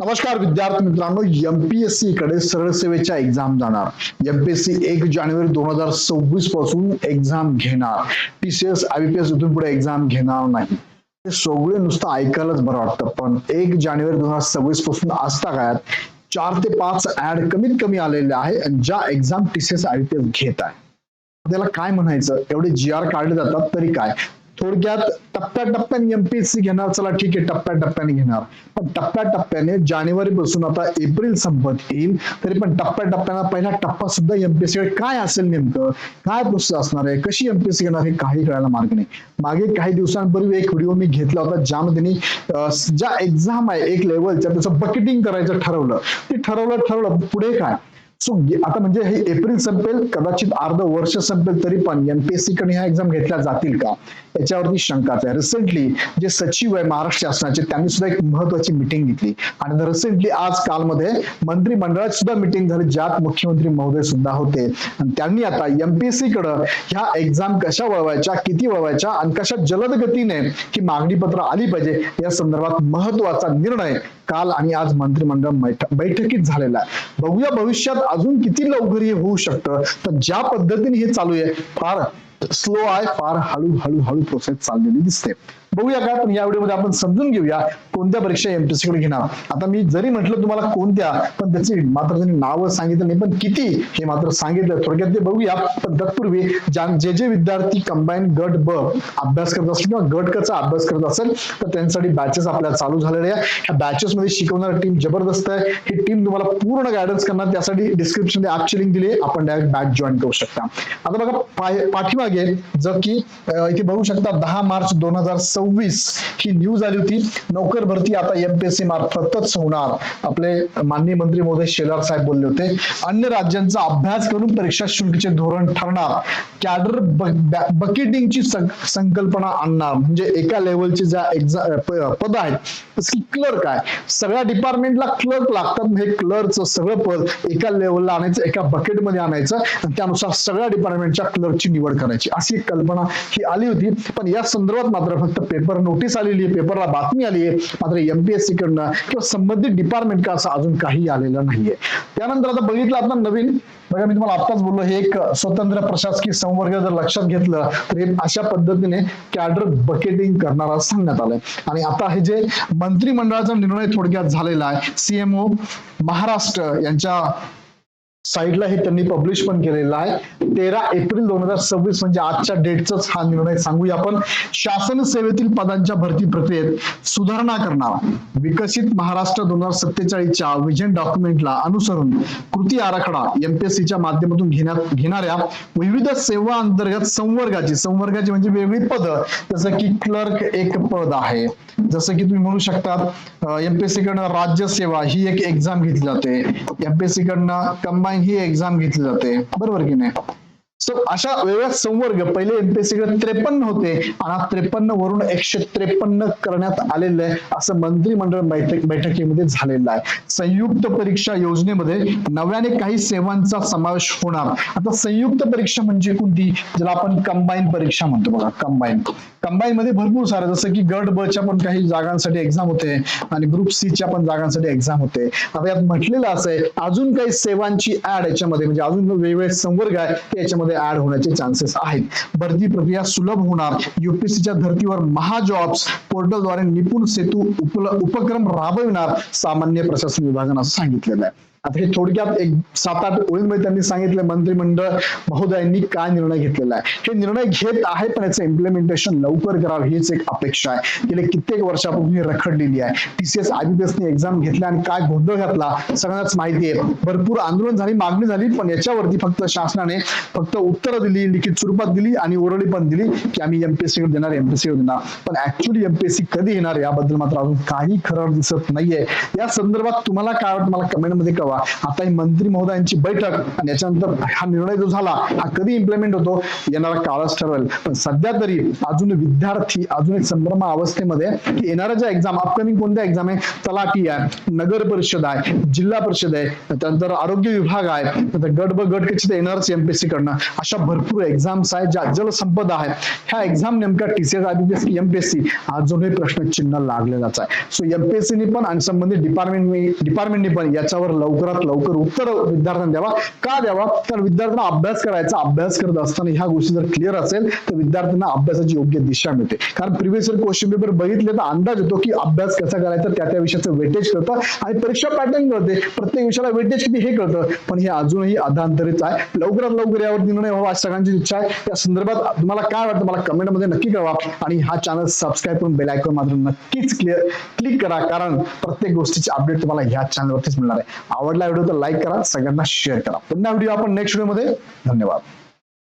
नमस्कार विद्यार्थी मित्रांनो, एमपीएससी कडे सरळ सेवेच्या एक्झाम जाणार. एमपीएससी 1 जानेवारी 2026 पासून एक्झाम घेणार. टीसीएस आयबीपीएस इथून पुढे एक्झाम घेणार नाही. हे सगळे नुसतं ऐकायलाच बरं वाटतं, पण 1 जानेवारी 2026 पासून आजतागायत 4 ते 5 ऍड कमीत कमी आलेले आहे ज्या एक्झाम टीसीएस आयबीपीएस घेत आहे. त्याला काय म्हणायचं, एवढे जी आर काढले जातात तरी काय. थोडक्यात टप्प्याटप्प्याने एमपीएससी घेणार. चला ठीक आहे, टप्प्याटप्प्याने घेणार, पण टप्प्याटप्प्याने जानेवारी पासून आता एप्रिल संपत येईल तरी पण टप्प्याटप्प्याने पहिला टप्पा सुद्धा एमपीएससी काय असेल, नेमकं काय प्रोसेस असणार आहे, कशी एमपीएससी घेणार हे काही कळायला मार्ग नाही. मागे काही दिवसांपूर्वी एक व्हिडिओ मी घेतला होता ज्यामध्ये ज्या एक्झाम आहे एक लेवलच्या त्याचं बकेटिंग करायचं ठरवलं. ते ठरवलं पुढे काय. सो आता म्हणजे हे एप्रिल संपेल, कदाचित अर्ध वर्ष संपेल तरी पण एमपीएससी कडे ह्या एक्झाम घेतल्या जातील का याच्यावरती शंकाच आहे. रिसेंटली जे सचिव आहे महाराष्ट्र शासनाचे त्यांनी सुद्धा एक महत्वाची मिटिंग घेतली आणि रिसेंटली आज कालमध्ये मंत्रिमंडळात सुद्धा मिटिंग झाली ज्यात मुख्यमंत्री महोदय सुद्धा होते आणि त्यांनी आता एमपीएससी कडे ह्या एक्झाम कशा वळवायच्या, किती वळवायच्या आणि कशा जलद गतीने ही मागणी पत्र आली पाहिजे या संदर्भात महत्वाचा निर्णय काल आणि आज मंत्रिमंडळ बैठकीत झालेला आहे. बघूया भविष्यात अजून किती लवकर हे होऊ शकतं. तर ज्या पद्धतीने हे चालू आहे फार स्लो आहे, फार हळूहळू प्रोसेस चाललेली दिसते. बघूया काय, पण या व्हिडिओमध्ये आपण समजून घेऊया कोणत्या परीक्षा एमपीएससी कडे घेणार. आता मी जरी म्हटलं तुम्हाला कोणत्या, पण त्याची मात्र त्यांनी नावं सांगितलं नाही, पण किती हे मात्र सांगितलं. थोडक्यात ते बघूया. पण तत्पूर्वी जे विद्यार्थी कंबाईन गट ब अभ्यास करत असेल किंवा गट क चा अभ्यास करत असेल तर त्यांच्यासाठी बॅचेस आपल्याला चालू झालेले आहे. ह्या बॅचेस मध्ये शिकवणारी टीम जबरदस्त आहे. ही टीम तुम्हाला पूर्ण गायडन्स करणार. त्यासाठी डिस्क्रिप्शन मध्ये ऍपची लिंक दिली आहे, आपण डायरेक्ट बॅच जॉईन करू शकता. आता बघा पाठीमागे जर की इथे बघू शकता 10 मार्च 2026 ही न्यूज आली होती. नोकर भरती आता एमपीएससी मार्फतच होणार. आपले माननीय मंत्री महोदय शेलार साहेब बोलले होते. अन्य राज्यांचा अभ्यास करून परीक्षा शुल्कचे धोरण ठरणार. कॅडर बकेटिंगची संकल्पना आणणार. म्हणजे एका लेवलचे ज्या पद आहेत जसं की क्लर्क आहे, सगळ्या डिपार्टमेंटला क्लर्क लागतात. हे क्लर्कचं सगळं पद एका लेवलला आणायचं, एका बकेटमध्ये आणायचं आणि त्यानुसार सगळ्या डिपार्टमेंटच्या क्लर्कची निवड करायची, अशी एक कल्पना ही आली होती. पण या संदर्भात मात्र फक्त पेपर नोटीस आलेली आहे, पेपरला बातमी आली आहे, मात्र एमपीएससी कडनं किंवा संबंधित डिपार्टमेंट का असं अजून काही आलेलं नाहीये. त्यानंतर आता बघितलं आता नवीन, बघा मी तुम्हाला आताच बोललो, हे एक स्वतंत्र प्रशासकीय संवर्ग जर लक्षात घेतलं तर हे अशा पद्धतीने कॅडर बकेटिंग करणार असं सांगण्यात आलंय. आणि आता हे जे मंत्रिमंडळाचा निर्णय थोडक्यात झालेला आहे, सीएमओ महाराष्ट्र यांच्या साईडला हे त्यांनी पब्लिश पण केलेला आहे. 13 एप्रिल 2026 म्हणजे आजच्या डेटचाच हा निर्णय सांगूया आपण. शासन सेवेतील पदांच्या भरती प्रक्रियेत सुधारणा करणार. विकसित महाराष्ट्र 2047च्या विजन डॉक्युमेंटला अनुसरून कृती आराखडा एमपीएससीच्या माध्यमातून घेणाऱ्या विविध सेवा अंतर्गत संवर्गाची म्हणजे वेगळी पद, जसं की क्लर्क एक पद आहे, जसं की तुम्ही म्हणू शकता एमपीएससी कडनं राज्य सेवा ही एक एक्झाम घेतली जाते, एमपीएससी कडनं कंबाईन ही एक्झाम घेतली जाते, बरोबर की नाही. सो अशा वेगवेगळ्या संवर्ग पहिले एमपीएससी कडे 53 होते आणि 53 वरून 153 करण्यात आलेलं आहे असं मंत्रिमंडळ बैठकीमध्ये झालेलं आहे. संयुक्त परीक्षा योजनेमध्ये नव्याने काही सेवांचा समावेश होणार. आता संयुक्त परीक्षा म्हणजे कोणती, ज्याला आपण कंबाईन परीक्षा म्हणतो. बघा कंबाईन मध्ये भरपूर सारे, जसं की गट ब च्या पण काही जागांसाठी एक्झाम होते आणि ग्रुप सी च्या पण जागांसाठी एक्झाम होते. आता यात म्हटलेलं असं आहे अजून काही सेवांची ऍड याच्यामध्ये, म्हणजे अजून वेगवेगळे संवर्ग आहे ते याच्यामध्ये ऍड होण्याचे चान्सेस आहेत. भरती प्रक्रिया सुलभ होणार. युपीएससीच्या धर्तीवर महाजॉब्स पोर्टलद्वारे निपुण सेतू उपक्रम राबविणार सामान्य प्रशासन विभागानं असं सांगितलेलं आहे. आता हे थोडक्यात एक 7-8 ओळींमध्ये त्यांनी सांगितलं मंत्रिमंडळ महोदयांनी काय निर्णय घेतलेला आहे. हे निर्णय घेत आहे पण याचं इम्प्लिमेंटेशन लवकर करावं हीच एक अपेक्षा आहे. गेले कित्येक वर्षापासून रखडलेली आहे. टीसीएस आयबीपीएसने एक्झाम घेतल्या आणि काय गोंधळ घातला सगळ्यांनाच माहिती आहे. भरपूर आंदोलन झाली, मागणी झाली, पण याच्यावरती फक्त शासनाने उत्तरं दिली, लिखित स्वरूपात दिली आणि ओरळी पण दिली की आम्ही एमपीएससी देणार. पण ऍक्च्युअली एमपीएससी कधी येणार याबद्दल मात्र अजून काही खरं दिसत नाहीये. या संदर्भात तुम्हाला काय वाटतं मला कमेंट मध्ये कळवा. करावा. आता ही मंत्री महोदयांची बैठक आणि याच्यानंतर हा निर्णय जो झाला हा कधी इम्प्लिमेंट होतो येणारा काळच ठरवेल. पण सध्या तरी अजून विद्यार्थी अजून एक संभ्रम अवस्थेमध्ये की येणाऱ्या ज्या एक्झाम अपकमिंग कोणत्या एक्झाम आहे, तलाठी आहे, नगर परिषद आहे, जिल्हा परिषद आहे, त्यानंतर आरोग्य विभाग आहे, गट ब गट कशी येणारच एमपीएससी कडनं, अशा भरपूर एक्झाम्स आहेत ज्या जलसंपदा आहे. ह्या एक्झाम नेमक्या टीसीएस आयबीपीएस एमपीएससी अजूनही प्रश्नचिन्ह लागलेलाच आहे. सो एमपीएससीने पण आणि संबंधित डिपार्टमेंटने पण याच्यावर लवकरात लवकर उत्तर विद्यार्थ्यांना द्यावा. का द्यावा? कारण विद्यार्थ्यांना अभ्यास करायचा, अभ्यास करत असताना ह्या गोष्टी जर क्लिअर असेल तर विद्यार्थ्यांना अभ्यासाची योग्य दिशा मिळते. कारण प्रिव्हियस इयर क्वेश्चन पेपर बघितले तर अंदाज येतो की अभ्यास कसा करायचा, त्या विषयाचं वेटेज कळतं आणि परीक्षा पॅटर्न कळते, प्रत्येक विषयाला वेटेज किती हे कळतं. पण हे अजूनही अधांतरित आहे. लवकरात लवकर यावर निर्णय व्हावा अशी सगळ्यांची इच्छा आहे. या संदर्भात तुम्हाला काय वाटतं मला कमेंटमध्ये नक्की कळवा आणि हा चॅनल सबस्क्राईब करून बेल आयकॉन मात्र नक्कीच क्लिक करा, कारण प्रत्येक गोष्टीची अपडेट तुम्हाला ह्या चॅनलवरतीच मिळणार आहे. आवडला व्हिडिओ तर लाईक करा, सगळ्यांना शेअर करा. पुन्हा व्हिडिओ आपण नेक्स्ट व्हिडिओमध्ये. धन्यवाद.